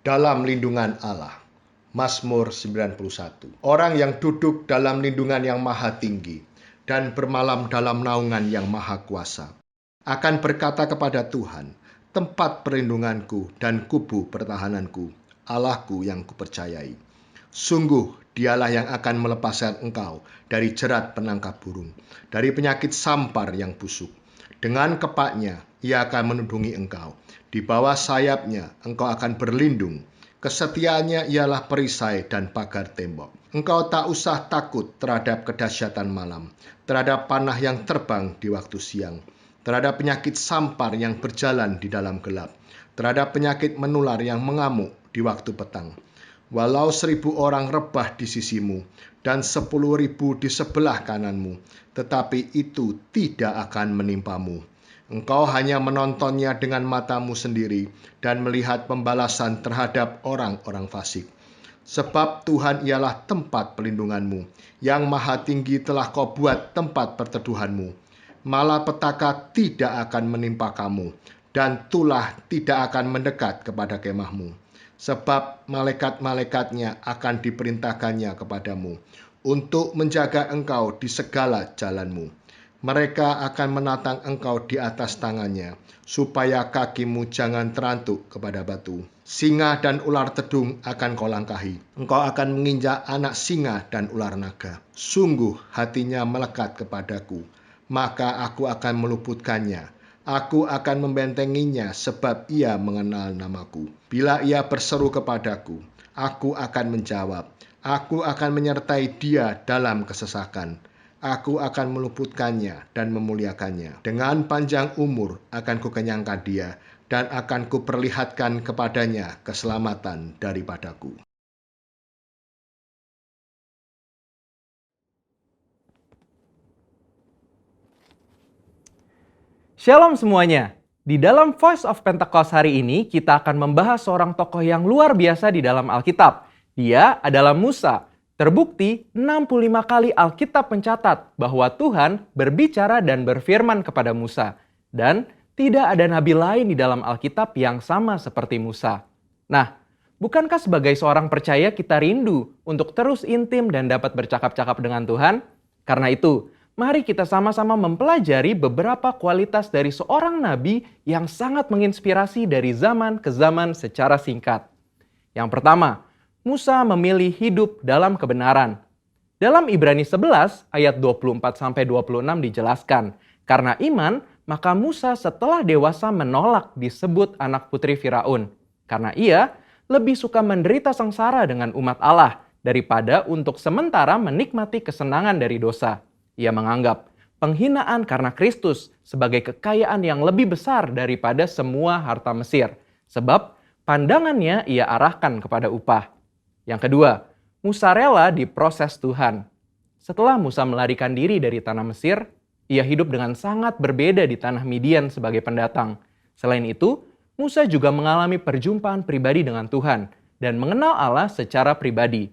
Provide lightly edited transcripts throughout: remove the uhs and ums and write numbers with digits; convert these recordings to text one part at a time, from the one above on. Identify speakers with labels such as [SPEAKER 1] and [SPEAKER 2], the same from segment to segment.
[SPEAKER 1] dalam lindungan Allah. Mazmur 91. Orang yang duduk dalam lindungan yang maha tinggi dan bermalam dalam naungan yang maha kuasa akan berkata kepada Tuhan, tempat perlindunganku dan kubu pertahananku, Allahku yang kupercayai. Sungguh dialah yang akan melepaskan engkau dari jerat penangkap burung, dari penyakit sampar yang busuk. Dengan kepaknya ia akan menudungi engkau, di bawah sayapnya engkau akan berlindung. Kesetiaannya ialah perisai dan pagar tembok. Engkau tak usah takut terhadap kedahsyatan malam, terhadap panah yang terbang di waktu siang, terhadap penyakit sampar yang berjalan di dalam gelap, terhadap penyakit menular yang mengamuk di waktu petang. Walau 1.000 orang rebah di sisimu dan 10.000 di sebelah kananmu, tetapi itu tidak akan menimpamu. Engkau hanya menontonnya dengan matamu sendiri dan melihat pembalasan terhadap orang-orang fasik. Sebab Tuhan ialah tempat pelindunganmu, yang maha tinggi telah kau buat tempat perteduhanmu. Malapetaka tidak akan menimpa kamu, dan tulah tidak akan mendekat kepada kemahmu. Sebab malaikat-malaikatnya akan diperintahkannya kepadamu, untuk menjaga engkau di segala jalanmu. Mereka akan menatang engkau di atas tangannya, supaya kakimu jangan terantuk kepada batu. Singa dan ular tedung akan kau langkahi. Engkau akan menginjak anak singa dan ular naga. Sungguh hatinya melekat kepadaku, maka aku akan meluputkannya. Aku akan membentenginya sebab ia mengenal namaku. Bila ia berseru kepadaku, aku akan menjawab. Aku akan menyertai dia dalam kesesakan. Aku akan meluputkannya dan memuliakannya. Dengan panjang umur akan kukenyangkan dia, dan akan kuperlihatkan kepadanya keselamatan daripadaku.
[SPEAKER 2] Shalom semuanya. Di dalam Voice of Pentecost hari ini, kita akan membahas seorang tokoh yang luar biasa di dalam Alkitab. Dia adalah Musa. Terbukti 65 kali Alkitab mencatat bahwa Tuhan berbicara dan berfirman kepada Musa. Dan tidak ada nabi lain di dalam Alkitab yang sama seperti Musa. Nah, bukankah sebagai seorang percaya kita rindu untuk terus intim dan dapat bercakap-cakap dengan Tuhan? Karena itu, mari kita sama-sama mempelajari beberapa kualitas dari seorang nabi yang sangat menginspirasi dari zaman ke zaman secara singkat. Yang pertama, Musa memilih hidup dalam kebenaran. Dalam Ibrani 11 ayat 24-26 dijelaskan, karena iman, maka Musa setelah dewasa menolak disebut anak putri Firaun. Karena ia lebih suka menderita sengsara dengan umat Allah daripada untuk sementara menikmati kesenangan dari dosa. Ia menganggap penghinaan karena Kristus sebagai kekayaan yang lebih besar daripada semua harta Mesir. Sebab pandangannya ia arahkan kepada upah. Yang kedua, Musa rela diproses Tuhan. Setelah Musa melarikan diri dari tanah Mesir, ia hidup dengan sangat berbeda di tanah Midian sebagai pendatang. Selain itu, Musa juga mengalami perjumpaan pribadi dengan Tuhan dan mengenal Allah secara pribadi.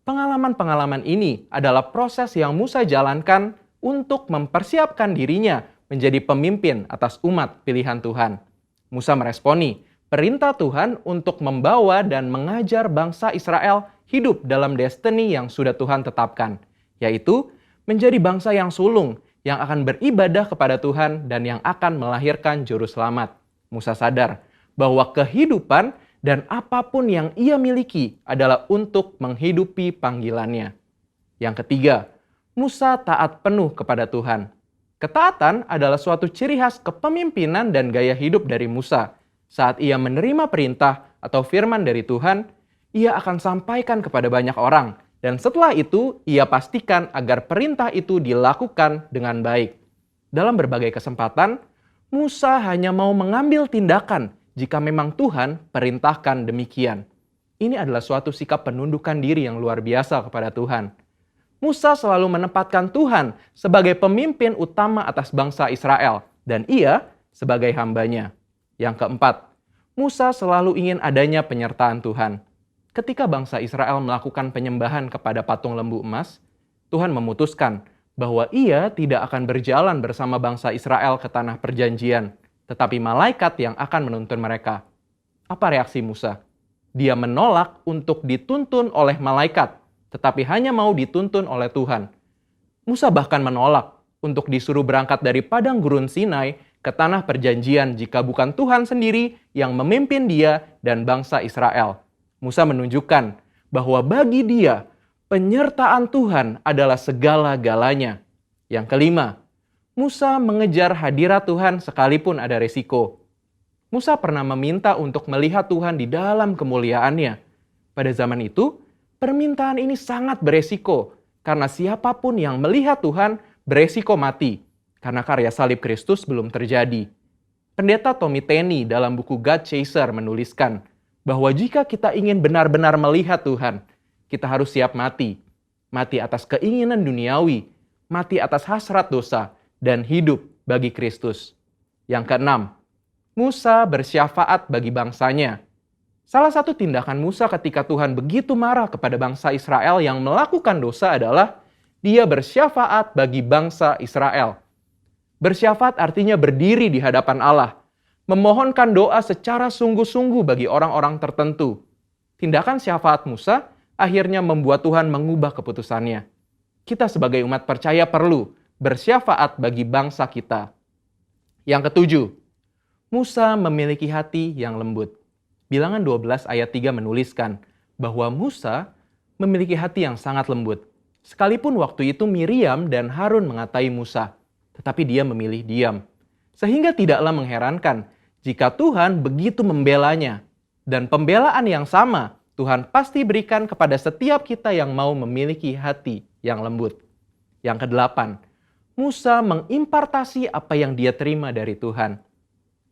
[SPEAKER 2] Pengalaman-pengalaman ini adalah proses yang Musa jalankan untuk mempersiapkan dirinya menjadi pemimpin atas umat pilihan Tuhan. Musa meresponi perintah Tuhan untuk membawa dan mengajar bangsa Israel hidup dalam destiny yang sudah Tuhan tetapkan, yaitu menjadi bangsa yang sulung, yang akan beribadah kepada Tuhan dan yang akan melahirkan juru selamat. Musa sadar bahwa kehidupan dan apapun yang ia miliki adalah untuk menghidupi panggilannya. Yang ketiga, Musa taat penuh kepada Tuhan. Ketaatan adalah suatu ciri khas kepemimpinan dan gaya hidup dari Musa. Saat ia menerima perintah atau firman dari Tuhan, ia akan sampaikan kepada banyak orang. Dan setelah itu, ia pastikan agar perintah itu dilakukan dengan baik. Dalam berbagai kesempatan, Musa hanya mau mengambil tindakan jika memang Tuhan perintahkan demikian. Ini adalah suatu sikap penundukan diri yang luar biasa kepada Tuhan. Musa selalu menempatkan Tuhan sebagai pemimpin utama atas bangsa Israel, dan ia sebagai hambanya. Yang keempat, Musa selalu ingin adanya penyertaan Tuhan. Ketika bangsa Israel melakukan penyembahan kepada patung lembu emas, Tuhan memutuskan bahwa ia tidak akan berjalan bersama bangsa Israel ke tanah perjanjian, tetapi malaikat yang akan menuntun mereka. Apa reaksi Musa? Dia menolak untuk dituntun oleh malaikat, tetapi hanya mau dituntun oleh Tuhan. Musa bahkan menolak untuk disuruh berangkat dari padang gurun Sinai ke tanah perjanjian jika bukan Tuhan sendiri yang memimpin dia dan bangsa Israel. Musa menunjukkan bahwa bagi dia, penyertaan Tuhan adalah segala-galanya. Yang kelima, Musa mengejar hadirat Tuhan sekalipun ada resiko. Musa pernah meminta untuk melihat Tuhan di dalam kemuliaannya. Pada zaman itu, permintaan ini sangat beresiko, karena siapapun yang melihat Tuhan beresiko mati, karena karya salib Kristus belum terjadi. Pendeta Tommy Tenney dalam buku God Chaser menuliskan bahwa jika kita ingin benar-benar melihat Tuhan, kita harus siap mati. Mati atas keinginan duniawi, mati atas hasrat dosa, dan hidup bagi Kristus. Yang keenam, Musa bersyafaat bagi bangsanya. Salah satu tindakan Musa ketika Tuhan begitu marah kepada bangsa Israel yang melakukan dosa adalah dia bersyafaat bagi bangsa Israel. Bersyafaat artinya berdiri di hadapan Allah, memohonkan doa secara sungguh-sungguh bagi orang-orang tertentu. Tindakan syafaat Musa akhirnya membuat Tuhan mengubah keputusannya. Kita sebagai umat percaya perlu bersyafaat bagi bangsa kita. Yang ketujuh, Musa memiliki hati yang lembut. Bilangan 12 ayat 3 menuliskan bahwa Musa memiliki hati yang sangat lembut. Sekalipun waktu itu Miriam dan Harun mengatai Musa, tetapi dia memilih diam. Sehingga tidaklah mengherankan jika Tuhan begitu membelanya. Dan pembelaan yang sama Tuhan pasti berikan kepada setiap kita yang mau memiliki hati yang lembut. Yang kedelapan, Musa mengimpartasi apa yang dia terima dari Tuhan.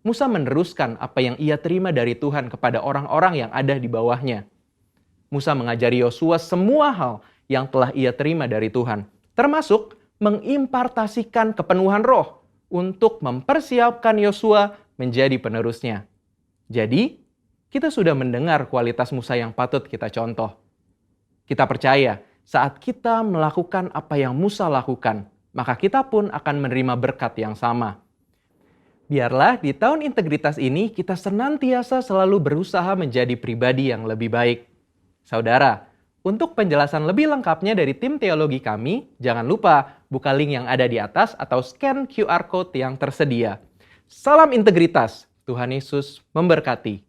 [SPEAKER 2] Musa meneruskan apa yang ia terima dari Tuhan kepada orang-orang yang ada di bawahnya. Musa mengajari Yosua semua hal yang telah ia terima dari Tuhan, termasuk mengimpartasikan kepenuhan roh untuk mempersiapkan Yosua menjadi penerusnya. Jadi, kita sudah mendengar kualitas Musa yang patut kita contoh. Kita percaya saat kita melakukan apa yang Musa lakukan, maka kita pun akan menerima berkat yang sama. Biarlah di tahun integritas ini kita senantiasa selalu berusaha menjadi pribadi yang lebih baik. Saudara, untuk penjelasan lebih lengkapnya dari tim teologi kami, jangan lupa buka link yang ada di atas atau scan QR Code yang tersedia. Salam integritas, Tuhan Yesus memberkati.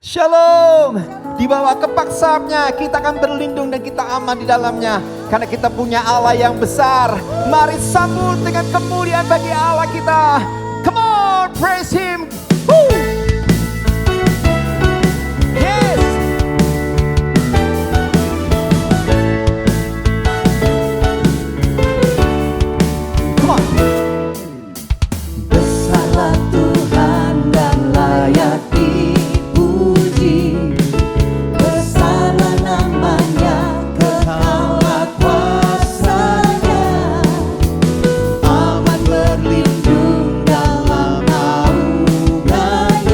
[SPEAKER 3] Shalom. Di bawah kepak sayapnya kita akan berlindung dan kita aman di dalamnya. Karena kita punya Allah yang besar. Mari sambut dengan kemuliaan bagi Allah kita. Come on, praise Him. Woo! Yes. Come on. Besarlah Tuhan dan layak dipuji. Besarlah namanya, kekalah kuasanya. Aman berlindung dalam naungannya.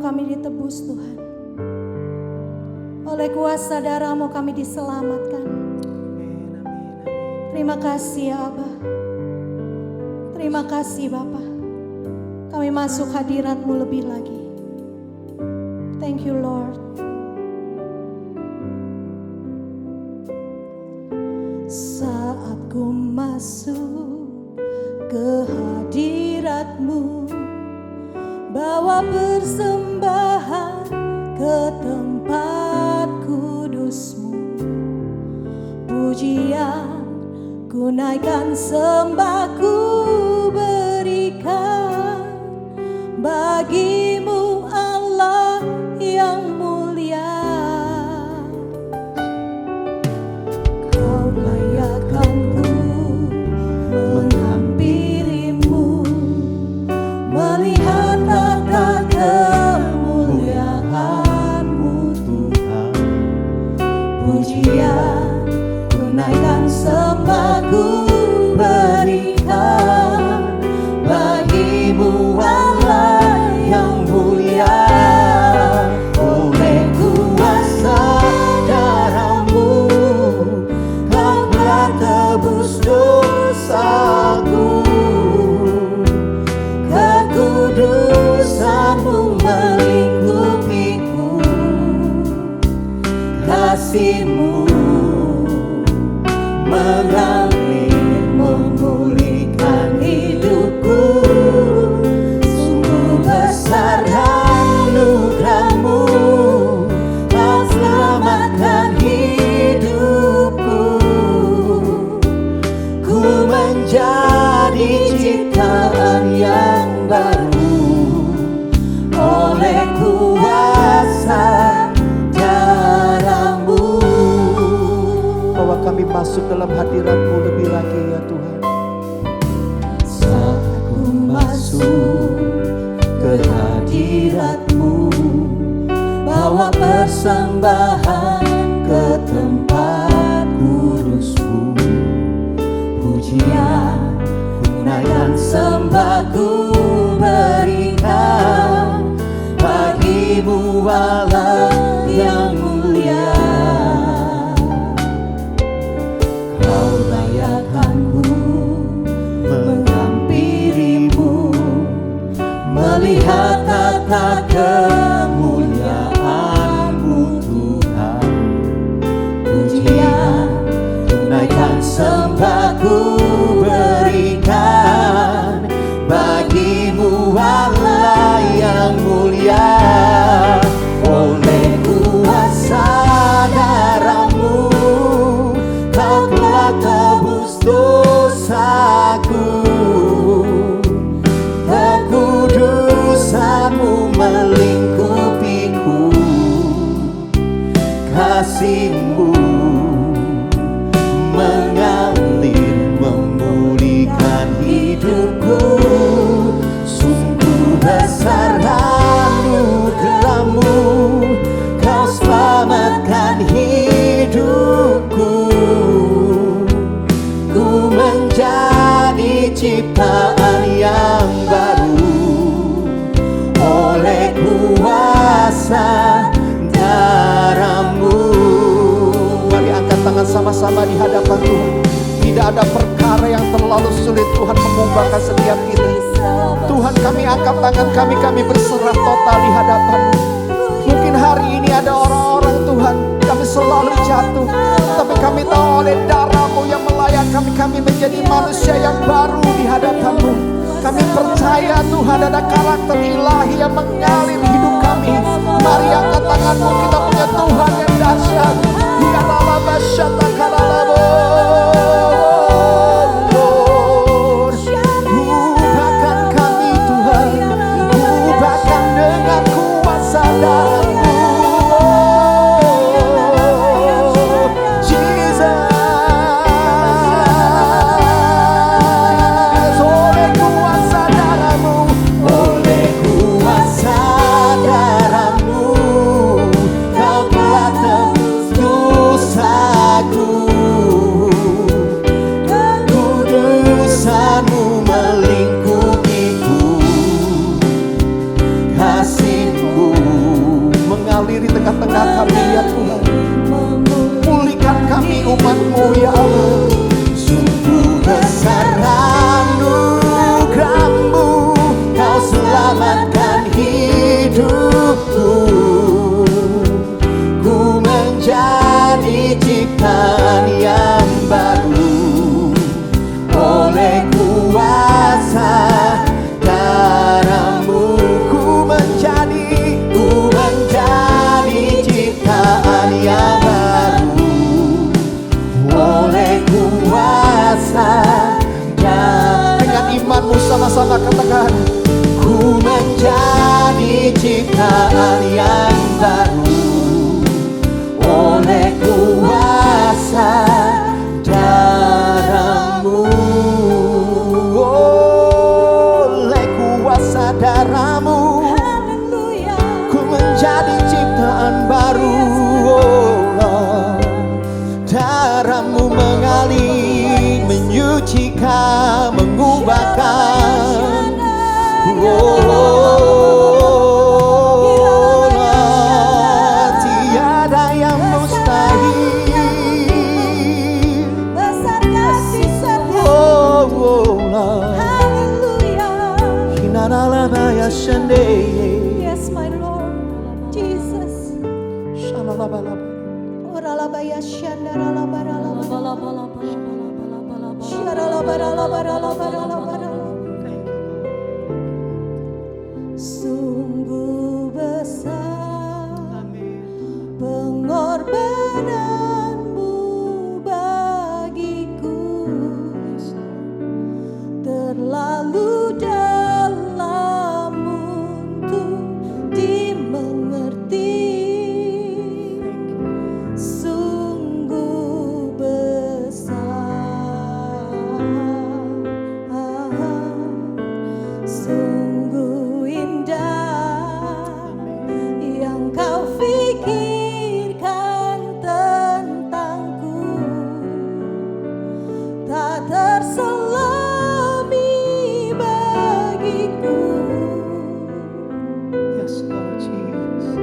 [SPEAKER 4] kami ditebus Tuhan. Oleh kuasa darah-Mu kami diselamatkan. Terima kasih ya Aba. Terima kasih Bapa. Kami masuk hadirat-Mu lebih lagi. Thank you Lord. Saat ku masuk ke hadirat-Mu, bawa persembahan ke tempat kudus-Mu, pujian ku naikkan, sembah ku berikan bagi-Mu Allah yang mulia. Kau layakkan ku menghampiri-Mu, melihat tata kemuliaan-Mu Tuhan. Pujian ku naikkan, sembah ku berikan bagi-Mu Allah yang mulia. Oleh kuasa darah-Mu Kau telah tebus dosaku, kekudusan-Mu melingkupiku, kasih-Mu mengalir memulihkan hidupku. Sungguh besar anugerah-Mu, Kau selamatkan hidupku. Ku menjadi ciptaan yang baru oleh kuasa darah-Mu. Bahwa kami masuk dalam hadirat-Mu lebih lagi ya Tuhan. Saat ku masuk ke hadirat-Mu, bawa persembahan ke tempat kudus-Mu, pujian ku naikkan, sembah ku berikan bagi-Mu Allah yang mulia. Kau layakkan ku menghampiri-Mu, melihat tata kemuliaan-Mu Tuhan. Pujian ku naikkan, sembah ku berikan bagi-Mu Allah yang mulia. Oleh kuasa darah-Mu Kau telah tebus dosaku, kekudusan-Mu melingkupiku, kasih-Mu mengalir memulihkan hidupku. Sungguh besar anugerah-Mu, Kau selamatkan hidupku. Ku menjadi ciptaan yang baru oleh kuasa darah-Mu. Mari angkat tangan sama-sama di hadapan Tuhan. Tidak ada perkara yang terlalu sulit Tuhan mengubahkan setiap kita. Tuhan, kami angkat tangan kami berserah total di hadapan-Mu. Mungkin hari ini ada orang-orang Tuhan, kami selalu jatuh, tapi kami tahu oleh darah-Mu yang melayan kami menjadi manusia yang baru di hadapan-Mu. Kami percaya Tuhan ada karakter ilahi yang mengalir hidup kami. Mari angkat tangan-Mu, kita punya Tuhan yang dahsyat. Ubahkan kami Tuhan, ubahkan dengan kuasa darah-Mu. Kau telah tebus mengalir di tengah-tengah kami ya Tuhan. Pulihkan kami umat-Mu ya Allah. Sungguh besar anugerah-Mu, Kau selamatkan hidupku. Ku menjadi ciptaan yang baru oleh kuasa darah-Mu. Ku menjadi ciptaan yang baru oleh kuasa. Dengan imanmu sama-sama katakan, ku menjadi ciptaan yang baru oleh kuasa darah-Mu. Oleh kuasa darah-Mu, ku menjadi ciptaan baru. Darah-Mu mengalir, menyucikan, mengubahkan. Tiada yang mustahil.
[SPEAKER 5] Besar kasih setia. Yes, my Lord Jesus. Oralabaya shandaralabaralaba. Sharalabaralabaralabaralabarala. Sungguh besar pengorbanan-Mu bagiku, terlalu dalam untuk dimengerti. Sungguh besar, sungguh indah yang Kau fikirkan tentangku, tak terselami bagiku.
[SPEAKER 4] Yes, Lord Jesus.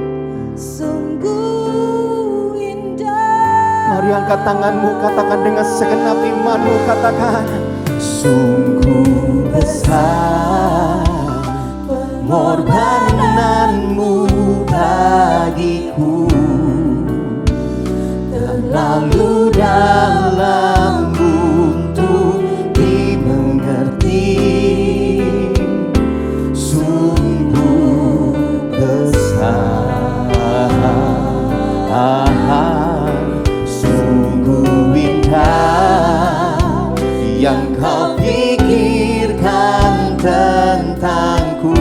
[SPEAKER 5] Sungguh indah.
[SPEAKER 4] Mari angkat tanganmu, katakan dengan segenap imanmu, katakan, sungguh besar pengorbanan-Mu bagiku, terlalu dalam untuk dimengerti. Sungguh besar, sungguh indah yang Kau pikirkan tentangku,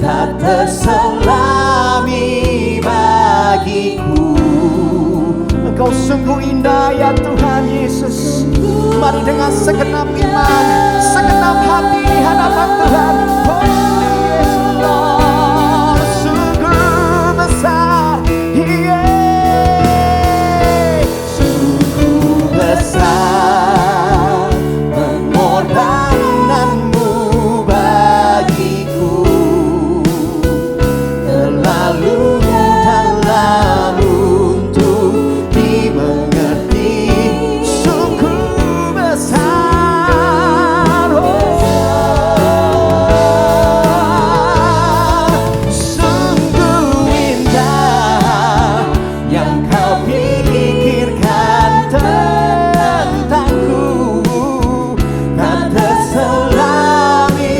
[SPEAKER 4] tak terselami bagiku. Engkau sungguh indah ya Tuhan Yesus. Mari dengan segenap iman, segenap hati di hadapan Tuhan. Oh yes Lord, sungguh besar, yeah. Sungguh besar pengorbanan-Mu bagiku, terlalu dalam untuk dimengerti. Sungguh besar, sungguh indah yang Kau pikirkan tentangku, tak terselami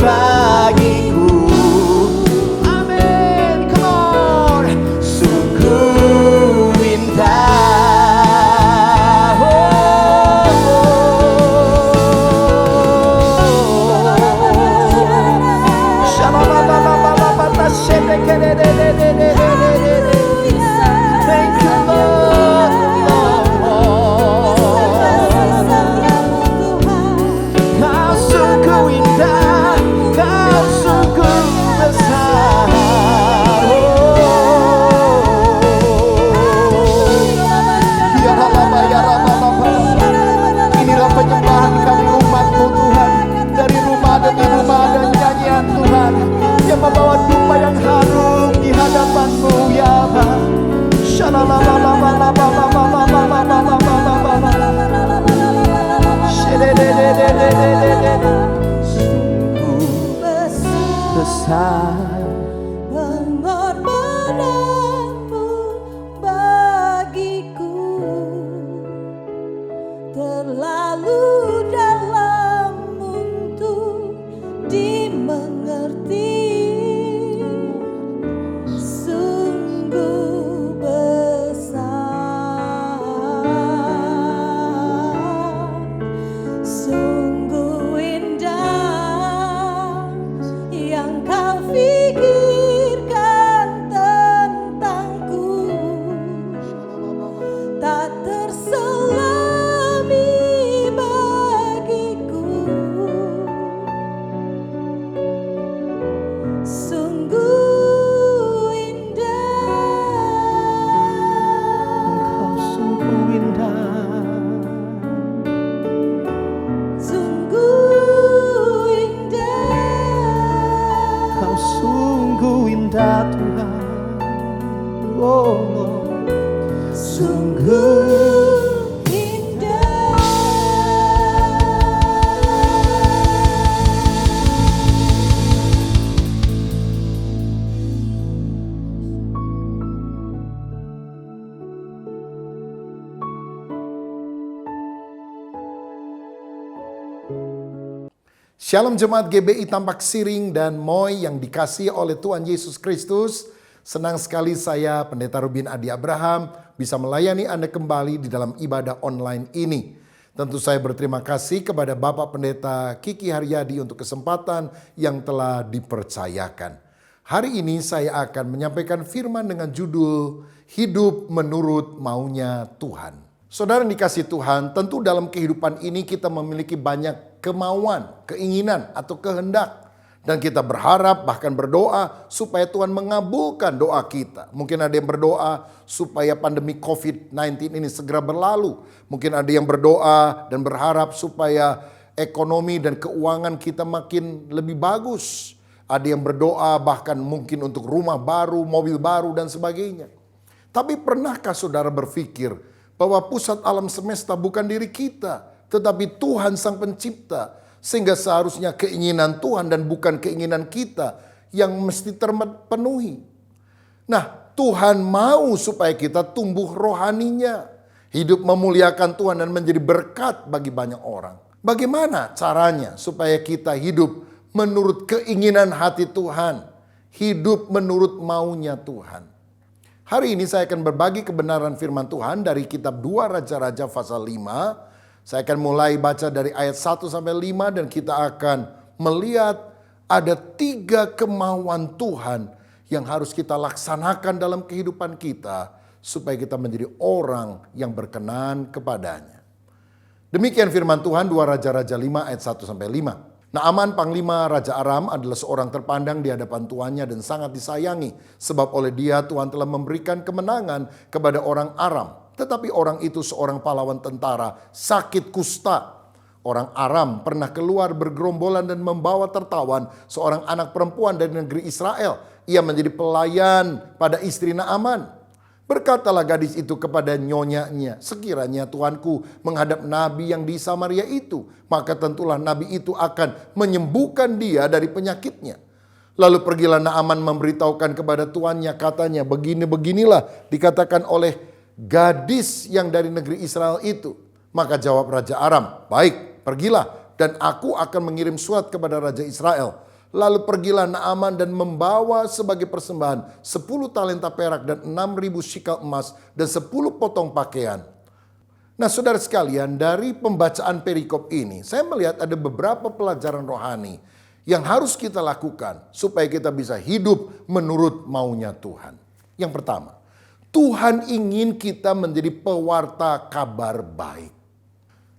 [SPEAKER 4] bagiku. Amin, come on. Sungguh indah, thank you Lord, Kau sungguh indah, Kau sungguh besar. Inilah penyembahan kami umat-Mu Tuhan, dari rumah demi rumah dan nyanyian Tuhan yang membawa dupa yang harum di hadapan Shalom jemaat GBI Tampak Siring dan Moy yang dikasihi oleh Tuhan Yesus Kristus. Senang sekali saya Pendeta Rubin Adi Abraham bisa melayani Anda kembali di dalam ibadah online ini. Tentu saya berterima kasih kepada Bapak Pendeta Kiki Haryadi untuk kesempatan yang telah dipercayakan. Hari ini saya akan menyampaikan firman dengan judul Hidup Menurut Maunya Tuhan. Saudara yang dikasihi Tuhan, tentu dalam kehidupan ini kita memiliki banyak kemauan, keinginan atau kehendak. Dan kita berharap bahkan berdoa supaya Tuhan mengabulkan doa kita. Mungkin ada yang berdoa supaya pandemi COVID-19 ini segera berlalu. Mungkin ada yang berdoa dan berharap supaya ekonomi dan keuangan kita makin lebih bagus. Ada yang berdoa bahkan mungkin untuk rumah baru, mobil baru dan sebagainya. Tapi pernahkah saudara berpikir bahwa pusat alam semesta bukan diri kita, tetapi Tuhan Sang Pencipta, sehingga seharusnya keinginan Tuhan dan bukan keinginan kita yang mesti terpenuhi. Nah, Tuhan mau supaya kita tumbuh rohaninya, hidup memuliakan Tuhan dan menjadi berkat bagi banyak orang. Bagaimana caranya supaya kita hidup menurut keinginan hati Tuhan, hidup menurut maunya Tuhan? Hari ini saya akan berbagi kebenaran firman Tuhan dari kitab 2 Raja-Raja pasal 5. Saya akan mulai baca dari ayat 1 sampai 5 dan kita akan melihat ada 3 kemauan Tuhan yang harus kita laksanakan dalam kehidupan kita supaya kita menjadi orang yang berkenan kepadanya. Demikian firman Tuhan 2 Raja-Raja 5 ayat 1 sampai 5. Naaman panglima Raja Aram adalah seorang terpandang di hadapan tuannya dan sangat disayangi. Sebab oleh dia Tuhan telah memberikan kemenangan kepada orang Aram. Tetapi orang itu seorang pahlawan tentara sakit kusta. Orang Aram pernah keluar bergerombolan dan membawa tertawan seorang anak perempuan dari negeri Israel. Ia menjadi pelayan pada istri Naaman. Berkatalah gadis itu kepada nyonyanya, sekiranya tuanku menghadap nabi yang di Samaria itu, maka tentulah nabi itu akan menyembuhkan dia dari penyakitnya. Lalu pergilah Naaman memberitahukan kepada tuannya, katanya, begini-beginilah dikatakan oleh gadis yang dari negeri Israel itu. Maka jawab Raja Aram, baik, pergilah dan aku akan mengirim surat kepada Raja Israel. Lalu pergilah Naaman dan membawa sebagai persembahan 10 talenta perak dan 6.000 shikal emas dan 10 potong pakaian. Nah saudara sekalian, dari pembacaan perikop ini saya melihat ada beberapa pelajaran rohani yang harus kita lakukan supaya kita bisa hidup menurut maunya Tuhan. Yang pertama, Tuhan ingin kita menjadi pewarta kabar baik.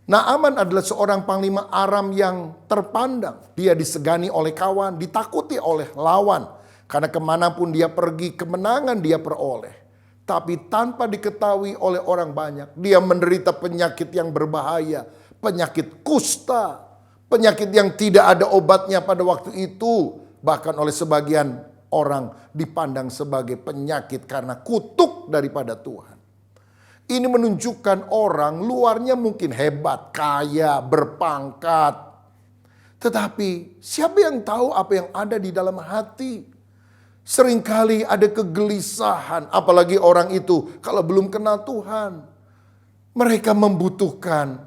[SPEAKER 4] Naaman adalah seorang panglima Aram yang terpandang. Dia disegani oleh kawan, ditakuti oleh lawan. Karena kemanapun dia pergi, kemenangan dia peroleh. Tapi tanpa diketahui oleh orang banyak, dia menderita penyakit yang berbahaya. Penyakit kusta. Penyakit yang tidak ada obatnya pada waktu itu. Bahkan oleh sebagian orang dipandang sebagai penyakit karena kutuk daripada Tuhan. Ini menunjukkan orang luarnya mungkin hebat, kaya, berpangkat. Tetapi siapa yang tahu apa yang ada di dalam hati? Seringkali ada kegelisahan, apalagi orang itu kalau belum kenal Tuhan. Mereka membutuhkan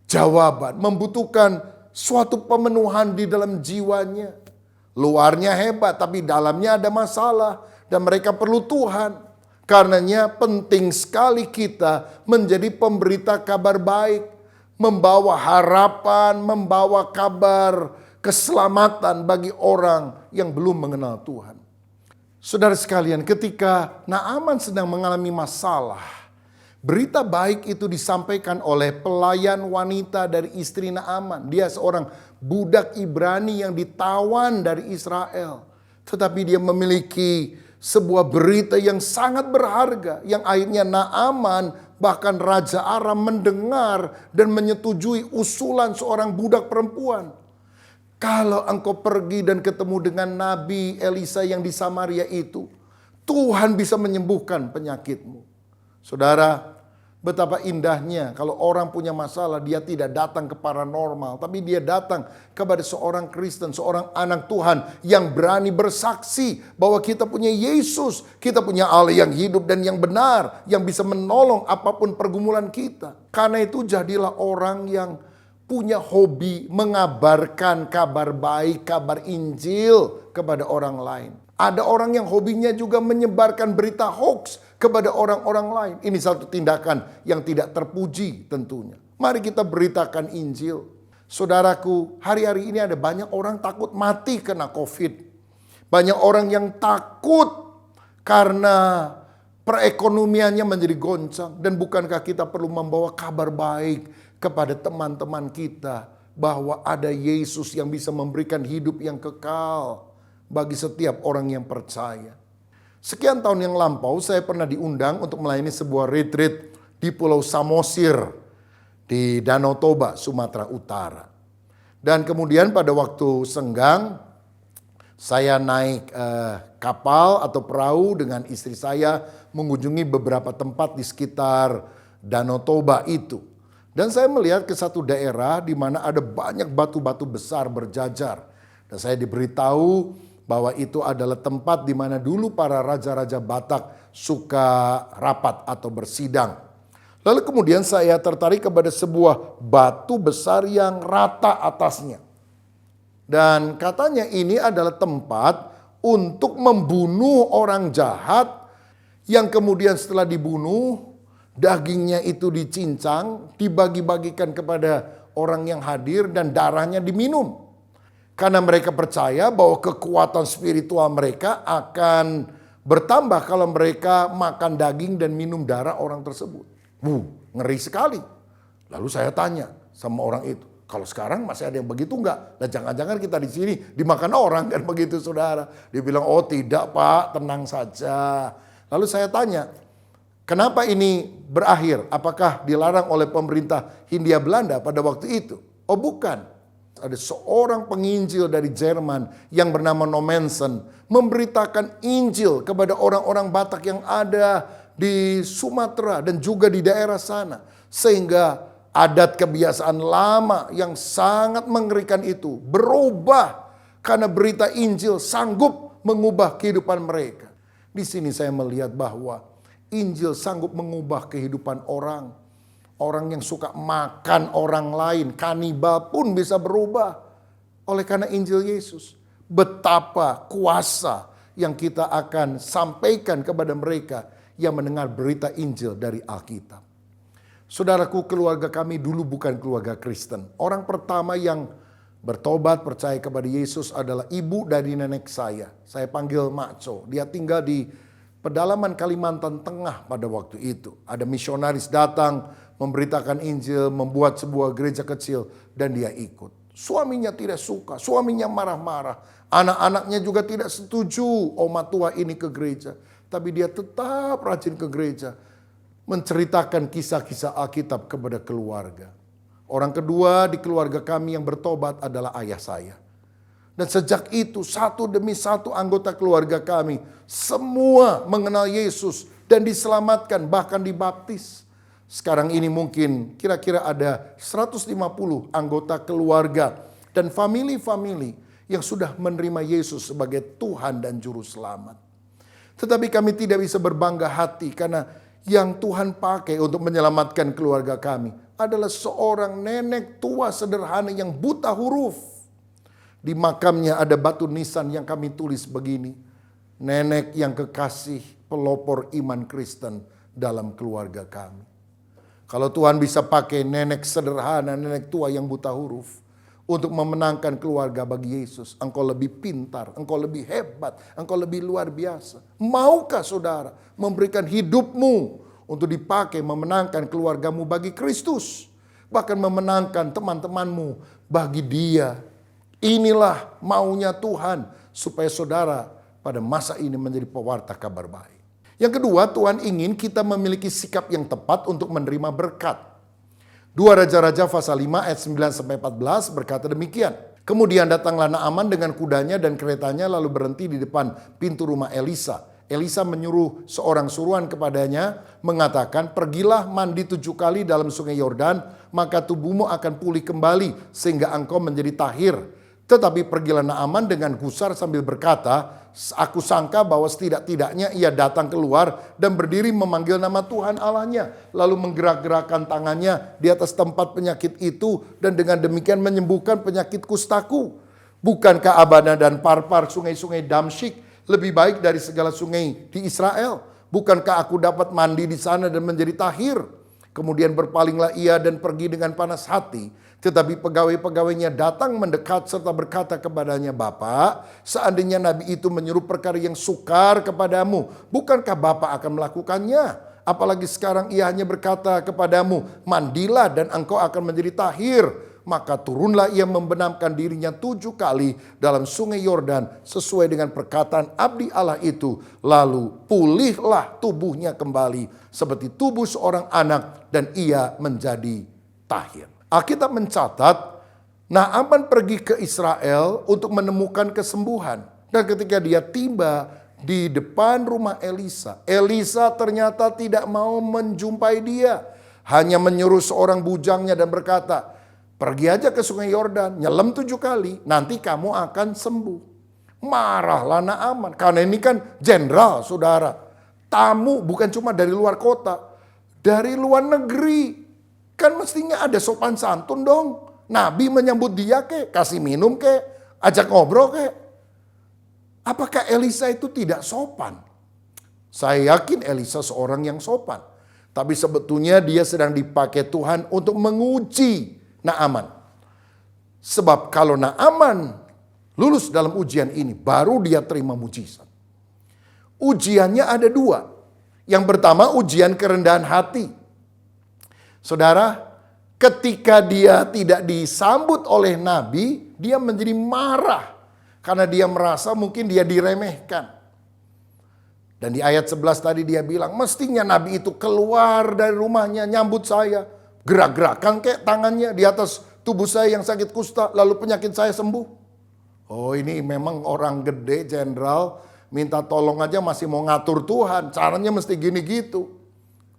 [SPEAKER 4] jawaban, membutuhkan suatu pemenuhan di dalam jiwanya. Luarnya hebat, tapi dalamnya ada masalah dan mereka perlu Tuhan. Karenanya penting sekali kita menjadi pemberita kabar baik. Membawa harapan, membawa kabar keselamatan bagi orang yang belum mengenal Tuhan. Saudara sekalian, ketika Naaman sedang mengalami masalah, berita baik itu disampaikan oleh pelayan wanita dari istri Naaman. Dia seorang budak Ibrani yang ditawan dari Israel. Tetapi dia memiliki sebuah berita yang sangat berharga, yang akhirnya Naaman bahkan Raja Aram mendengar dan menyetujui usulan seorang budak perempuan. Kalau engkau pergi dan ketemu dengan Nabi Elisa yang di Samaria itu, Tuhan bisa menyembuhkan penyakitmu. Saudara, betapa indahnya kalau orang punya masalah, dia tidak datang ke paranormal, tapi dia datang kepada seorang Kristen, seorang anak Tuhan yang berani bersaksi bahwa kita punya Yesus, kita punya Allah yang hidup dan yang benar, yang bisa menolong apapun pergumulan kita. Karena itu jadilah orang yang punya hobi mengabarkan kabar baik, kabar Injil kepada orang lain. Ada orang yang hobinya juga menyebarkan berita hoax kepada orang-orang lain. Ini satu tindakan yang tidak terpuji tentunya. Mari kita beritakan Injil. Saudaraku, hari-hari ini ada banyak orang takut mati kena COVID. Banyak orang yang takut karena perekonomiannya menjadi goncang. Dan bukankah kita perlu membawa kabar baik kepada teman-teman kita bahwa ada Yesus yang bisa memberikan hidup yang kekal bagi setiap orang yang percaya. Sekian tahun yang lampau saya pernah diundang untuk melayani sebuah retreat di Pulau Samosir di Danau Toba, Sumatera Utara. Dan kemudian pada waktu senggang saya naik kapal atau perahu dengan istri saya mengunjungi beberapa tempat di sekitar Danau Toba itu. Dan saya melihat ke satu daerah di mana ada banyak batu-batu besar berjajar. Dan saya diberitahu bahwa itu adalah tempat di mana dulu para raja-raja Batak suka rapat atau bersidang. Lalu kemudian saya tertarik kepada sebuah batu besar yang rata atasnya. Dan katanya ini adalah tempat untuk membunuh orang jahat yang kemudian setelah dibunuh, dagingnya itu dicincang, dibagi-bagikan kepada orang yang hadir dan darahnya diminum. Karena mereka percaya bahwa kekuatan spiritual mereka akan bertambah kalau mereka makan daging dan minum darah orang tersebut. Ngeri sekali. Lalu saya tanya sama orang itu, kalau sekarang masih ada yang begitu enggak? Dan jangan-jangan kita di sini dimakan orang kan begitu saudara. Dia bilang, oh tidak Pak, tenang saja. Lalu saya tanya, kenapa ini berakhir? Apakah dilarang oleh pemerintah Hindia Belanda pada waktu itu? Oh bukan. Ada seorang penginjil dari Jerman yang bernama Nomensen memberitakan Injil kepada orang-orang Batak yang ada di Sumatera dan juga di daerah sana. Sehingga adat kebiasaan lama yang sangat mengerikan itu berubah karena berita Injil sanggup mengubah kehidupan mereka. Di sini saya melihat bahwa Injil sanggup mengubah kehidupan orang. Orang yang suka makan orang lain, kanibal pun bisa berubah oleh karena Injil Yesus. Betapa kuasa yang kita akan sampaikan kepada mereka yang mendengar berita Injil dari Alkitab. Saudaraku, keluarga kami dulu bukan keluarga Kristen. Orang pertama yang bertobat percaya kepada Yesus adalah ibu dari nenek saya. Saya panggil Makco. Dia tinggal di pedalaman Kalimantan Tengah pada waktu itu. Ada misionaris datang memberitakan Injil, membuat sebuah gereja kecil dan dia ikut. Suaminya tidak suka, suaminya marah-marah. Anak-anaknya juga tidak setuju oma tua ini ke gereja. Tapi dia tetap rajin ke gereja. Menceritakan kisah-kisah Alkitab kepada keluarga. Orang kedua di keluarga kami yang bertobat adalah ayah saya. Dan sejak itu satu demi satu anggota keluarga kami semua mengenal Yesus dan diselamatkan bahkan dibaptis. Sekarang ini mungkin kira-kira ada 150 anggota keluarga dan famili-famili yang sudah menerima Yesus sebagai Tuhan dan Juru Selamat. Tetapi kami tidak bisa berbangga hati karena yang Tuhan pakai untuk menyelamatkan keluarga kami adalah seorang nenek tua sederhana yang buta huruf. Di makamnya ada batu nisan yang kami tulis begini, nenek yang kekasih pelopor iman Kristen dalam keluarga kami. Kalau Tuhan bisa pakai nenek sederhana, nenek tua yang buta huruf untuk memenangkan keluarga bagi Yesus, engkau lebih pintar, engkau lebih hebat, engkau lebih luar biasa. Maukah saudara memberikan hidupmu untuk dipakai memenangkan keluargamu bagi Kristus? Bahkan memenangkan teman-temanmu bagi Dia. Inilah maunya Tuhan supaya saudara pada masa ini menjadi pewarta kabar baik. Yang kedua, Tuhan ingin kita memiliki sikap yang tepat untuk menerima berkat. 2 Raja-Raja pasal 5 ayat 9-14 berkata demikian. Kemudian datanglah Naaman dengan kudanya dan keretanya lalu berhenti di depan pintu rumah Elisa. Elisa menyuruh seorang suruhan kepadanya mengatakan, pergilah mandi 7 kali dalam sungai Yordan, maka tubuhmu akan pulih kembali sehingga engkau menjadi tahir. Tetapi pergilah Naaman dengan gusar sambil berkata, aku sangka bahwa setidak-tidaknya ia datang keluar dan berdiri memanggil nama Tuhan Allahnya. Lalu menggerak-gerakkan tangannya di atas tempat penyakit itu dan dengan demikian menyembuhkan penyakit kustaku. Bukankah Abana dan Parpar, sungai-sungai Damsyik, lebih baik dari segala sungai di Israel? Bukankah aku dapat mandi di sana dan menjadi tahir? Kemudian berpalinglah ia dan pergi dengan panas hati. Tetapi pegawai-pegawainya datang mendekat serta berkata kepadanya, Bapak, seandainya Nabi itu menyuruh perkara yang sukar kepadamu, bukankah Bapak akan melakukannya? Apalagi sekarang ia hanya berkata kepadamu, mandilah dan engkau akan menjadi tahir. Maka turunlah ia membenamkan dirinya 7 kali dalam sungai Yordan sesuai dengan perkataan abdi Allah itu. Lalu pulihlah tubuhnya kembali seperti tubuh seorang anak dan ia menjadi tahir. Alkitab mencatat Naaman pergi ke Israel untuk menemukan kesembuhan. Dan ketika dia tiba di depan rumah Elisa, Elisa ternyata tidak mau menjumpai dia. Hanya menyuruh seorang bujangnya dan berkata, pergi aja ke sungai Yordan, nyelam 7 kali, nanti kamu akan sembuh. Marahlah Naaman, karena ini kan jenderal, saudara. Tamu bukan cuma dari luar kota, dari luar negeri. Kan mestinya ada sopan santun dong. Nabi menyambut dia kasih minum ajak ngobrol Apakah Elisa itu tidak sopan? Saya yakin Elisa seorang yang sopan. Tapi sebetulnya dia sedang dipakai Tuhan untuk menguji Naaman. Sebab kalau Naaman lulus dalam ujian ini, baru dia terima mujizat. Ujiannya ada 2. Yang pertama ujian kerendahan hati. Saudara, ketika dia tidak disambut oleh Nabi, dia menjadi marah. Karena dia merasa mungkin dia diremehkan. Dan di ayat 11 tadi dia bilang, mestinya Nabi itu keluar dari rumahnya nyambut saya. Gerak-gerakan tangannya di atas tubuh saya yang sakit kusta, lalu penyakit saya sembuh. Oh, ini memang orang gede, jenderal, minta tolong aja masih mau ngatur Tuhan. Caranya mesti gini gitu.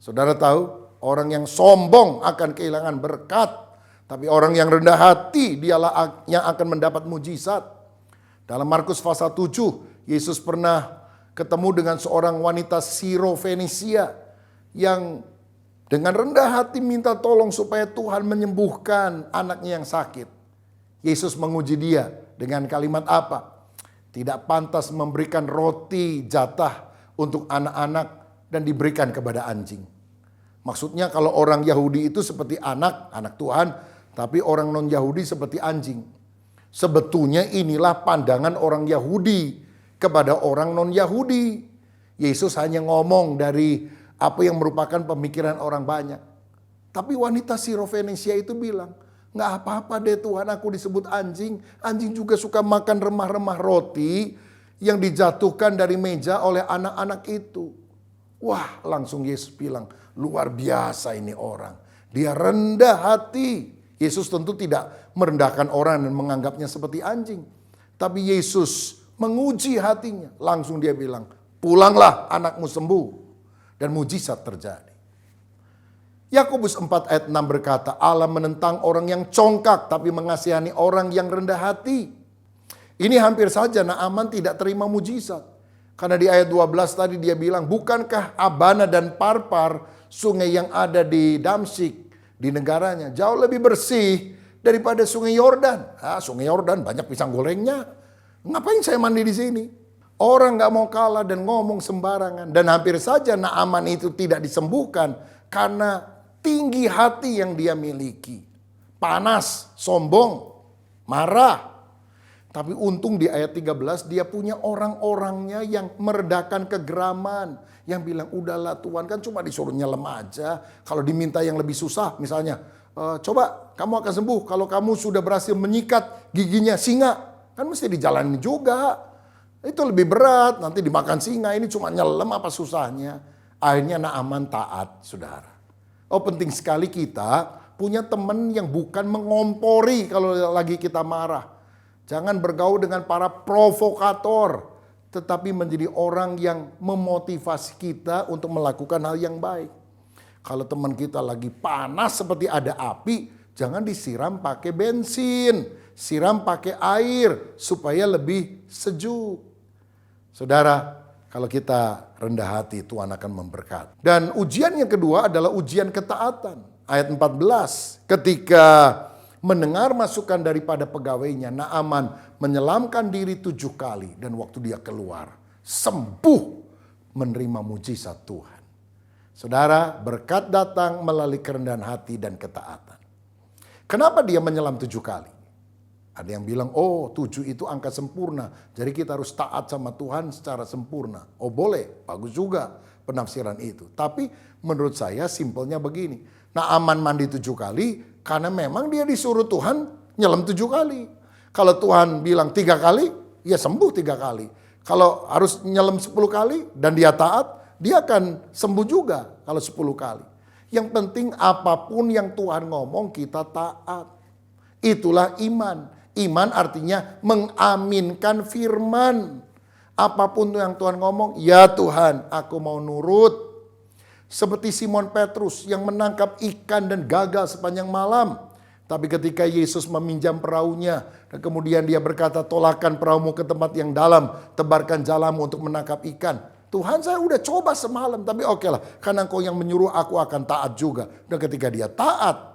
[SPEAKER 4] Saudara tahu, orang yang sombong akan kehilangan berkat. Tapi orang yang rendah hati, dialah yang akan mendapat mujizat. Dalam Markus pasal 7, Yesus pernah ketemu dengan seorang wanita Sirofenisia yang dengan rendah hati minta tolong supaya Tuhan menyembuhkan anaknya yang sakit. Yesus menguji dia dengan kalimat apa? Tidak pantas memberikan roti jatah untuk anak-anak dan diberikan kepada anjing. Maksudnya kalau orang Yahudi itu seperti anak Tuhan, tapi orang non-Yahudi seperti anjing. Sebetulnya inilah pandangan orang Yahudi kepada orang non-Yahudi. Yesus hanya ngomong dari apa yang merupakan pemikiran orang banyak. Tapi wanita Sirofenisia itu bilang, nggak apa-apa deh Tuhan, aku disebut anjing. Anjing juga suka makan remah-remah roti yang dijatuhkan dari meja oleh anak-anak itu. Wah, langsung Yesus bilang, luar biasa ini orang. Dia rendah hati. Yesus tentu tidak merendahkan orang dan menganggapnya seperti anjing. Tapi Yesus menguji hatinya. Langsung dia bilang, pulanglah, anakmu sembuh. Dan mujizat terjadi. Yakobus 4 ayat 6 berkata, Allah menentang orang yang congkak tapi mengasihani orang yang rendah hati. Ini hampir saja Naaman tidak terima mujizat. Karena di ayat 12 tadi dia bilang, bukankah Abana dan Parpar, sungai yang ada di Damsyik, di negaranya, jauh lebih bersih daripada sungai Yordan. Sungai Yordan banyak pisang gorengnya. Ngapain saya mandi di sini? Orang gak mau kalah dan ngomong sembarangan. Dan hampir saja Naaman itu tidak disembuhkan karena tinggi hati yang dia miliki. Panas, sombong, marah. Tapi untung di ayat 13 dia punya orang-orangnya yang meredakan kegeraman. Yang bilang, udahlah Tuhan, kan cuma disuruh nyelam aja. Kalau diminta yang lebih susah, misalnya, coba kamu akan sembuh kalau kamu sudah berhasil menyikat giginya singa. Kan mesti dijalani juga. Itu lebih berat, nanti dimakan singa, ini cuma nyelam apa susahnya. Akhirnya Naaman taat, saudara. Oh, penting sekali kita punya teman yang bukan mengompori kalau lagi kita marah. Jangan bergaul dengan para provokator, tetapi menjadi orang yang memotivasi kita untuk melakukan hal yang baik. Kalau teman kita lagi panas seperti ada api, jangan disiram pakai bensin. siram pakai air supaya lebih sejuk. Saudara, kalau kita rendah hati, Tuhan akan memberkati. Dan ujian yang kedua adalah ujian ketaatan. Ayat 14, ketika mendengar masukan daripada pegawainya, Naaman menyelamkan diri 7 kali. Dan waktu dia keluar, sembuh menerima mujizat Tuhan. Saudara, berkat datang melalui kerendahan hati dan ketaatan. Kenapa dia menyelam 7 kali? Ada yang bilang, oh 7 itu angka sempurna. Jadi kita harus taat sama Tuhan secara sempurna. Oh boleh, bagus juga penafsiran itu. Tapi menurut saya simpelnya begini. Naaman mandi 7 kali karena memang dia disuruh Tuhan nyelam 7 kali. Kalau Tuhan bilang 3 kali, ya sembuh 3 kali. Kalau harus nyelam 10 kali dan dia taat, dia akan sembuh juga kalau 10 kali. Yang penting apapun yang Tuhan ngomong kita taat. Itulah iman. Iman artinya mengaminkan firman. Apapun yang Tuhan ngomong, ya Tuhan, aku mau nurut. Seperti Simon Petrus yang menangkap ikan dan gagal sepanjang malam. Tapi ketika Yesus meminjam perahunya, dan kemudian dia berkata, tolakkan perahumu ke tempat yang dalam, tebarkan jalamu untuk menangkap ikan. Tuhan, saya udah coba semalam, tapi oke lah, karena engkau yang menyuruh, aku akan taat juga. Dan ketika dia taat,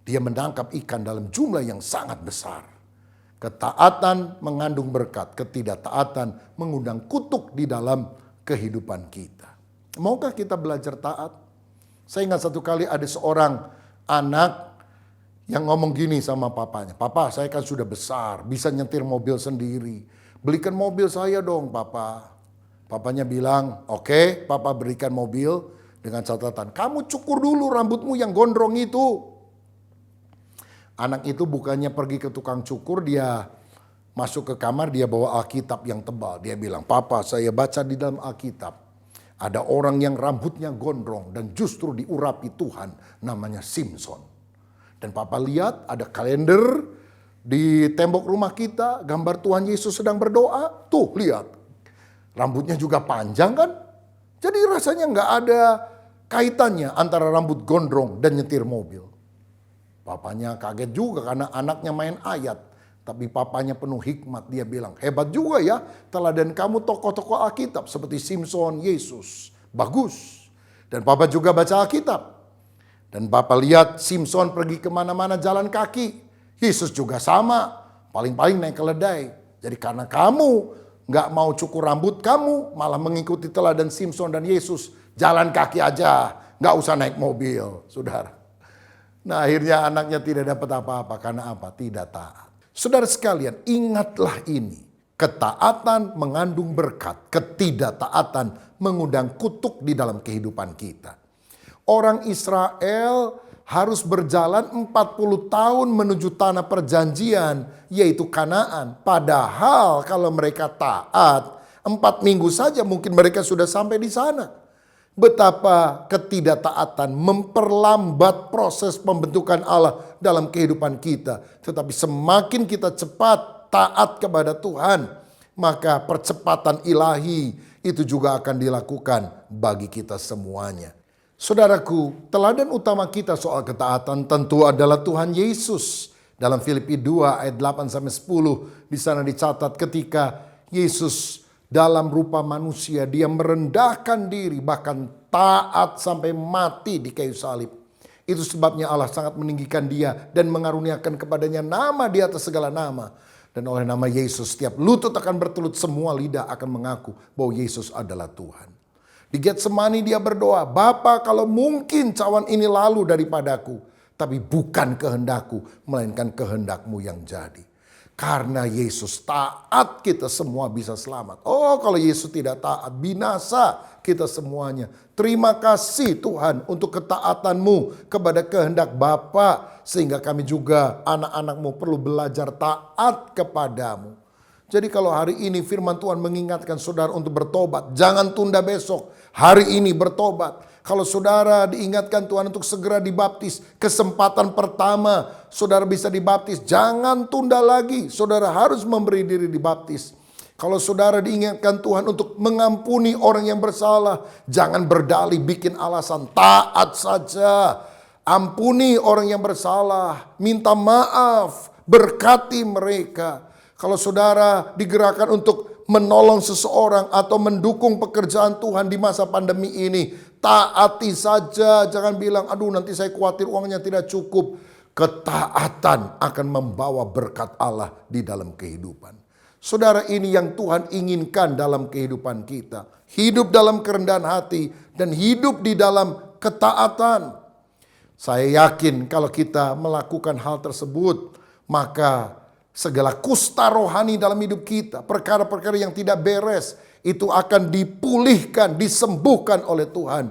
[SPEAKER 4] dia menangkap ikan dalam jumlah yang sangat besar. Ketaatan mengandung berkat, ketidaktaatan mengundang kutuk di dalam kehidupan kita. Maukah kita belajar taat? Saya ingat satu kali ada seorang anak yang ngomong gini sama papanya. Papa, saya kan sudah besar, bisa nyetir mobil sendiri. Belikan mobil saya dong, Papa. Papanya bilang, oke, Papa berikan mobil dengan catatan, kamu cukur dulu rambutmu yang gondrong itu. Anak itu bukannya pergi ke tukang cukur, dia masuk ke kamar, dia bawa Alkitab yang tebal. Dia bilang, Papa, saya baca di dalam Alkitab. Ada orang yang rambutnya gondrong dan justru diurapi Tuhan, namanya Simson. Dan Papa lihat ada kalender di tembok rumah kita, gambar Tuhan Yesus sedang berdoa. Tuh, lihat. Rambutnya juga panjang kan? Jadi rasanya nggak ada kaitannya antara rambut gondrong dan nyetir mobil. Papanya kaget juga karena anaknya main ayat. Tapi papanya penuh hikmat, dia bilang, hebat juga ya teladan kamu tokoh-tokoh Alkitab seperti Simson, Yesus. Bagus. Dan papa juga baca Alkitab. Dan papa lihat Simson pergi kemana-mana jalan kaki. Yesus juga sama, paling-paling naik keledai. Jadi karena kamu gak mau cukur rambut, kamu malah mengikuti teladan Simson dan Yesus. Jalan kaki aja, gak usah naik mobil, saudara. Nah akhirnya anaknya tidak dapat apa-apa. Karena apa? Tidak taat. Saudara sekalian, ingatlah ini. Ketaatan mengandung berkat. Ketidaktaatan mengundang kutuk di dalam kehidupan kita. Orang Israel harus berjalan 40 tahun menuju tanah perjanjian, yaitu Kanaan. Padahal kalau mereka taat, 4 minggu saja mungkin mereka sudah sampai di sana. Betapa ketidaktaatan memperlambat proses pembentukan Allah dalam kehidupan kita. Tetapi semakin kita cepat taat kepada Tuhan, maka percepatan ilahi itu juga akan dilakukan bagi kita semuanya. Saudaraku, teladan utama kita soal ketaatan tentu adalah Tuhan Yesus. Dalam Filipi 2 ayat 8-10 di sana dicatat ketika Yesus dalam rupa manusia, dia merendahkan diri, bahkan taat sampai mati di kayu salib. Itu sebabnya Allah sangat meninggikan dia dan mengaruniakan kepadanya nama di atas segala nama. Dan oleh nama Yesus setiap lutut akan bertelut, semua lidah akan mengaku bahwa Yesus adalah Tuhan. Di Getsemani dia berdoa, Bapa kalau mungkin cawan ini lalu daripadaku, tapi bukan kehendakku, melainkan kehendakmu yang jadi. Karena Yesus taat, kita semua bisa selamat. Oh, kalau Yesus tidak taat, binasa kita semuanya. Terima kasih Tuhan untuk ketaatanmu kepada kehendak Bapa, sehingga kami juga anak-anakmu perlu belajar taat kepadamu. Jadi kalau hari ini firman Tuhan mengingatkan saudara untuk bertobat, jangan tunda besok. Hari ini bertobat. Kalau saudara diingatkan Tuhan untuk segera dibaptis, kesempatan pertama saudara bisa dibaptis, jangan tunda lagi. Saudara harus memberi diri dibaptis. Kalau saudara diingatkan Tuhan untuk mengampuni orang yang bersalah, jangan berdalih bikin alasan, taat saja. Ampuni orang yang bersalah, minta maaf, Berkati mereka. Kalau saudara digerakkan untuk menolong seseorang atau mendukung pekerjaan Tuhan di masa pandemi ini, taati saja. Jangan bilang, aduh nanti saya khawatir uangnya tidak cukup. Ketaatan akan membawa berkat Allah di dalam kehidupan. Saudara, ini yang Tuhan inginkan dalam kehidupan kita. Hidup dalam kerendahan hati dan hidup di dalam ketaatan. Saya yakin kalau kita melakukan hal tersebut, maka segala kusta rohani dalam hidup kita, perkara-perkara yang tidak beres, itu akan dipulihkan, disembuhkan oleh Tuhan.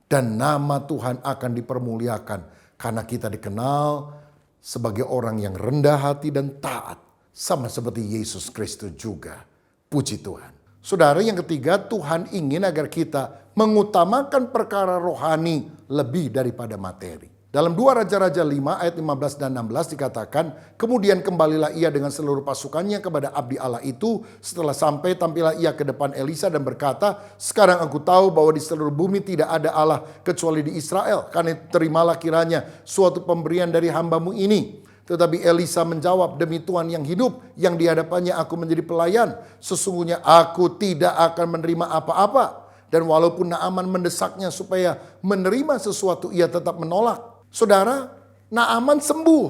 [SPEAKER 4] Dan nama Tuhan akan dipermuliakan. Karena kita dikenal sebagai orang yang rendah hati dan taat. Sama seperti Yesus Kristus juga. Puji Tuhan. Saudara, yang ketiga, Tuhan ingin agar kita mengutamakan perkara rohani lebih daripada materi. Dalam 2 Raja-Raja 5 ayat 15 dan 16 dikatakan, kemudian kembalilah ia dengan seluruh pasukannya kepada abdi Allah itu. Setelah sampai, tampillah ia ke depan Elisa dan berkata, sekarang aku tahu bahwa di seluruh bumi tidak ada Allah kecuali di Israel. Karena itu terimalah kiranya suatu pemberian dari hambamu ini. Tetapi Elisa menjawab, demi Tuhan yang hidup, yang di hadapannya aku menjadi pelayan, sesungguhnya aku tidak akan menerima apa-apa. Dan walaupun Naaman mendesaknya supaya menerima sesuatu, ia tetap menolak. Saudara, Naaman sembuh.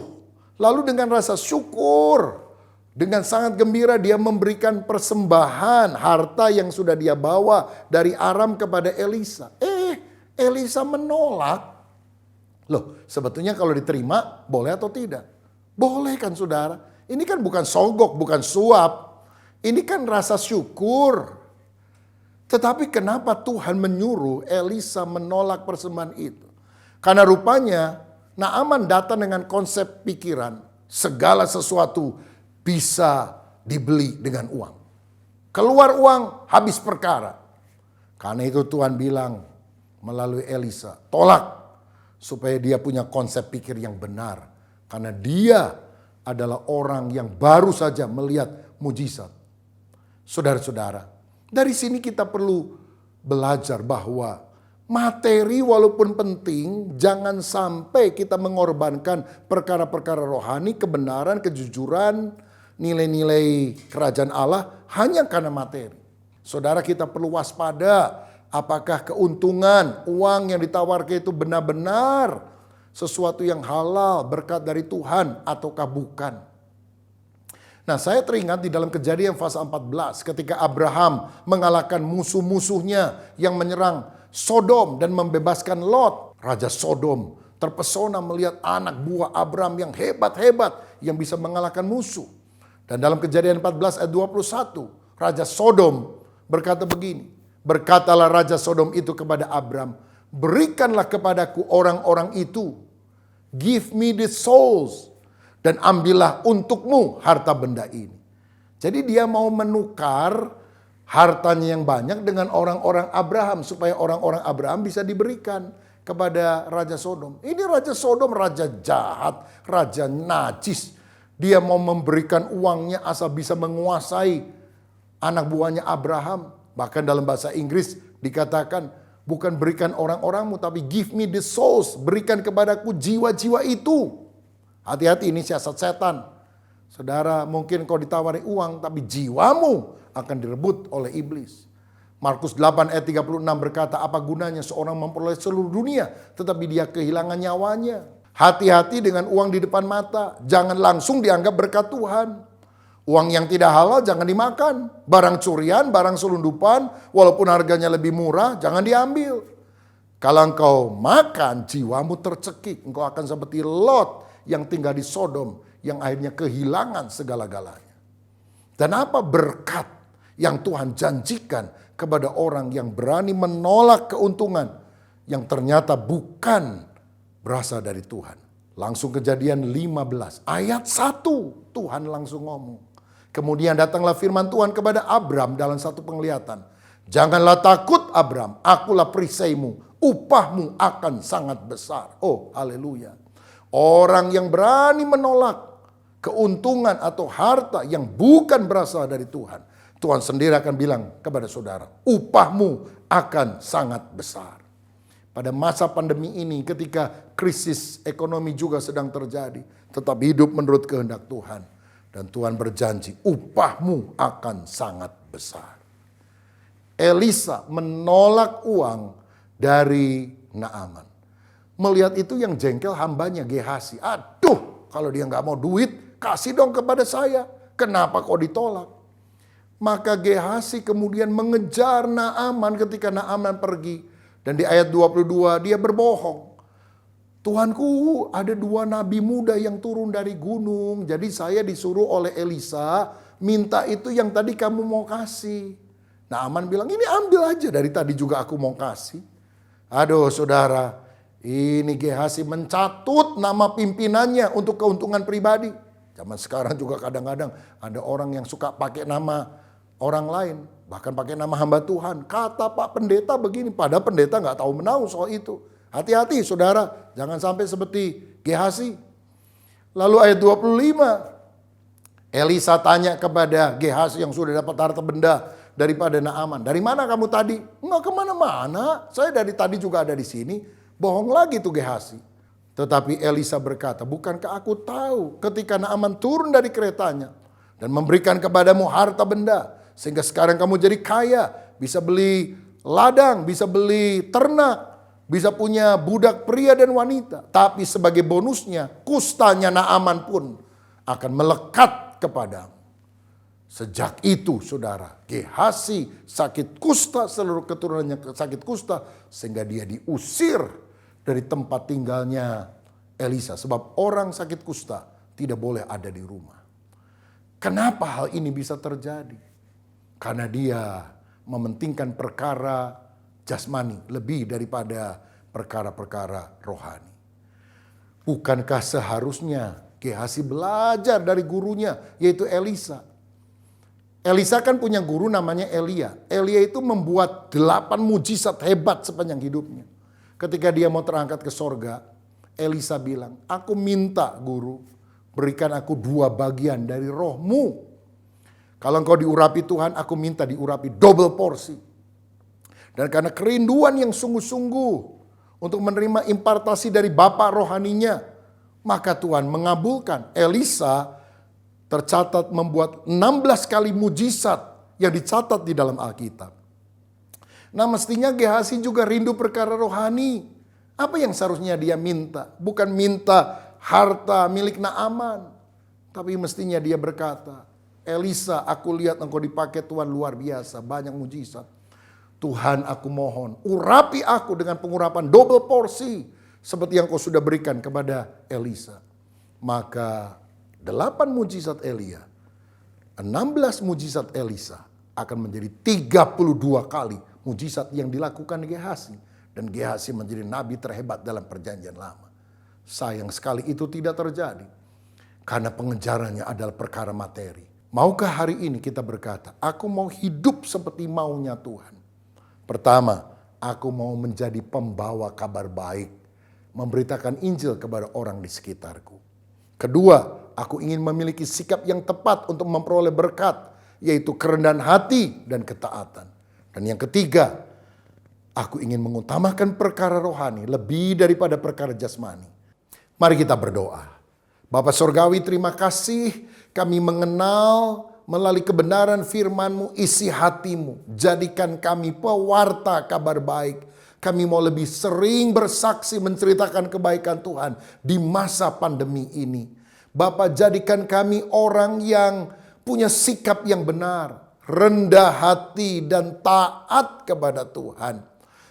[SPEAKER 4] Lalu dengan rasa syukur, dengan sangat gembira dia memberikan persembahan harta yang sudah dia bawa dari Aram kepada Elisa. Elisa menolak. Loh, sebetulnya kalau diterima boleh atau tidak? Boleh kan saudara? Ini kan bukan sogok, bukan suap. Ini kan rasa syukur. Tetapi kenapa Tuhan menyuruh Elisa menolak persembahan itu? Karena rupanya Naaman datang dengan konsep pikiran segala sesuatu bisa dibeli dengan uang. Keluar uang, habis perkara. Karena itu Tuhan bilang melalui Elisa, tolak supaya dia punya konsep pikir yang benar. Karena dia adalah orang yang baru saja melihat mujizat. Saudara-saudara, dari sini kita perlu belajar bahwa materi walaupun penting, jangan sampai kita mengorbankan perkara-perkara rohani, kebenaran, kejujuran, nilai-nilai kerajaan Allah hanya karena materi. Saudara, kita perlu waspada apakah keuntungan uang yang ditawarkan itu benar-benar sesuatu yang halal, berkat dari Tuhan ataukah bukan. Nah, saya teringat di dalam Kejadian pasal 14 ketika Abraham mengalahkan musuh-musuhnya yang menyerang Sodom dan membebaskan Lot. Raja Sodom terpesona melihat anak buah Abraham yang hebat-hebat yang bisa mengalahkan musuh. Dan dalam Kejadian 14 ayat 21, Raja Sodom berkata begini, berkatalah Raja Sodom itu kepada Abraham, berikanlah kepadaku orang-orang itu, give me the souls, dan ambillah untukmu harta benda ini. Jadi dia mau menukar hartanya yang banyak dengan orang-orang Abraham, supaya orang-orang Abraham bisa diberikan kepada Raja Sodom. Ini Raja Sodom, raja jahat, raja najis. Dia mau memberikan uangnya asal bisa menguasai anak buahnya Abraham. Bahkan dalam bahasa Inggris dikatakan, bukan berikan orang-orangmu, tapi give me the souls. Berikan kepadaku jiwa-jiwa itu. Hati-hati, ini siasat setan. Saudara, mungkin kau ditawari uang, tapi jiwamu akan direbut oleh iblis. Markus 8 ayat 36 berkata, apa gunanya seorang memperoleh seluruh dunia, tetapi dia kehilangan nyawanya. Hati-hati dengan uang di depan mata. Jangan langsung dianggap berkat Tuhan. Uang yang tidak halal jangan dimakan. Barang curian, barang selundupan, walaupun harganya lebih murah, jangan diambil. Kalau engkau makan, jiwamu tercekik. Engkau akan seperti Lot yang tinggal di Sodom, yang akhirnya kehilangan segala-galanya. Dan apa berkat yang Tuhan janjikan kepada orang yang berani menolak keuntungan yang ternyata bukan berasal dari Tuhan. Langsung Kejadian 15 ayat 1 Tuhan langsung ngomong. Kemudian datanglah firman Tuhan kepada Abram dalam satu penglihatan. Janganlah takut Abram, akulah perisaimu, upahmu akan sangat besar. Oh haleluya. Orang yang berani menolak keuntungan atau harta yang bukan berasal dari Tuhan, Tuhan sendiri akan bilang kepada saudara, upahmu akan sangat besar. pada masa pandemi ini ketika krisis ekonomi juga sedang terjadi, tetap hidup menurut kehendak Tuhan. Dan Tuhan berjanji, upahmu akan sangat besar. Elisa menolak uang dari Naaman. Melihat itu yang jengkel hambanya Gehasi. Aduh, kalau dia nggak mau duit, kasih dong kepada saya. Kenapa kok ditolak? Maka Gehasi kemudian mengejar Naaman ketika Naaman pergi. Dan di ayat 22 dia berbohong. Tuanku, ada 2 nabi muda yang turun dari gunung. Jadi saya disuruh oleh Elisa minta itu yang tadi kamu mau kasih. Naaman bilang, ini ambil aja, dari tadi juga aku mau kasih. Aduh saudara, ini Gehasi mencatut nama pimpinannya untuk keuntungan pribadi. Zaman sekarang juga kadang-kadang ada orang yang suka pakai nama orang lain. Bahkan pakai nama hamba Tuhan. Kata Pak Pendeta begini, padahal pendeta nggak tahu menahu soal itu. Hati-hati saudara, jangan sampai seperti Gehasi. Lalu ayat 25, Elisa tanya kepada Gehasi yang sudah dapat harta benda daripada Naaman. Dari mana kamu tadi? Enggak kemana-mana, saya dari tadi juga ada di sini. Bohong lagi tuh Gehasi. Tetapi Elisa berkata, bukankah aku tahu ketika Naaman turun dari keretanya dan memberikan kepadamu harta benda, sehingga sekarang kamu jadi kaya, bisa beli ladang, bisa beli ternak, bisa punya budak pria dan wanita. Tapi sebagai bonusnya, kustanya Naaman pun akan melekat kepadamu. Sejak itu saudara, Gehasi sakit kusta, seluruh keturunannya sakit kusta, sehingga dia diusir dari tempat tinggalnya Elisa. Sebab orang sakit kusta tidak boleh ada di rumah. Kenapa hal ini bisa terjadi? Karena dia mementingkan perkara jasmani lebih daripada perkara-perkara rohani. Bukankah seharusnya Gehasi belajar dari gurunya, yaitu Elisa? Elisa kan punya guru namanya Elia. Elia itu membuat 8 mujizat hebat sepanjang hidupnya. Ketika dia mau terangkat ke sorga, Elisa bilang, aku minta guru, berikan aku 2 bagian dari rohmu. Kalau engkau diurapi Tuhan, aku minta diurapi double porsi. Dan karena kerinduan yang sungguh-sungguh untuk menerima impartasi dari Bapa rohaninya, maka Tuhan mengabulkan. Elisa tercatat membuat 16 kali mujizat yang dicatat di dalam Alkitab. Nah mestinya Gehasi juga rindu perkara rohani. Apa yang seharusnya dia minta? Bukan minta harta milik Naaman. Tapi mestinya dia berkata, Elisa, aku lihat engkau dipakai Tuhan luar biasa, banyak mujizat. Tuhan aku mohon, urapi aku dengan pengurapan double porsi, seperti yang kau sudah berikan kepada Elisa. Maka 8 mujizat Elia, 16 mujizat Elisa akan menjadi 32 kali mujizat yang dilakukan Gehasi. Dan Gehasi menjadi nabi terhebat dalam perjanjian lama. Sayang sekali itu tidak terjadi. Karena pengejarannya adalah perkara materi. Maukah hari ini kita berkata, aku mau hidup seperti maunya Tuhan. Pertama, aku mau menjadi pembawa kabar baik. Memberitakan Injil kepada orang di sekitarku. Kedua, aku ingin memiliki sikap yang tepat untuk memperoleh berkat. Yaitu kerendahan hati dan ketaatan. Dan yang ketiga, aku ingin mengutamakan perkara rohani lebih daripada perkara jasmani. Mari kita berdoa. Bapa Sorgawi, terima kasih kami mengenal melalui kebenaran firman-Mu, isi hati-Mu. Jadikan kami pewarta kabar baik. Kami mau lebih sering bersaksi menceritakan kebaikan Tuhan di masa pandemi ini. Bapa, jadikan kami orang yang punya sikap yang benar, rendah hati dan taat kepada Tuhan.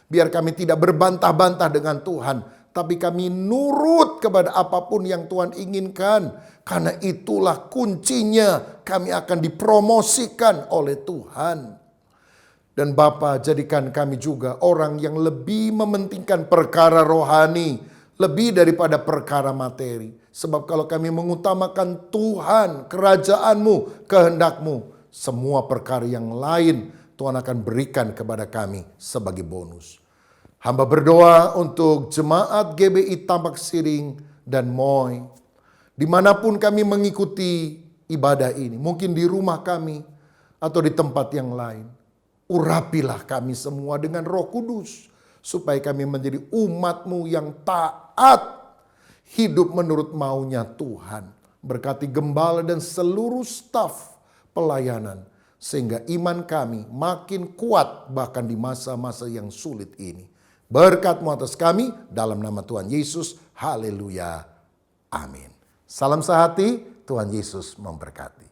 [SPEAKER 4] Biar kami tidak berbantah-bantah dengan Tuhan, tapi kami nurut kepada apapun yang Tuhan inginkan. Karena itulah kuncinya kami akan dipromosikan oleh Tuhan. Dan Bapa, jadikan kami juga orang yang lebih mementingkan perkara rohani lebih daripada perkara materi. Sebab kalau kami mengutamakan Tuhan, kerajaan-Mu, kehendak-Mu, semua perkara yang lain Tuhan akan berikan kepada kami sebagai bonus. Hamba berdoa untuk jemaat GBI Tambak Siring dan Moy. Dimanapun kami mengikuti ibadah ini. Mungkin di rumah kami atau di tempat yang lain. Urapilah kami semua dengan Roh Kudus. supaya kami menjadi umat-Mu yang taat, hidup menurut maunya Tuhan. Berkati gembala dan seluruh staf pelayanan, sehingga iman kami makin kuat bahkan di masa-masa yang sulit ini. Berkat-Mu atas kami, dalam nama Tuhan Yesus, haleluya, amin. Salam sehati, Tuhan Yesus memberkati.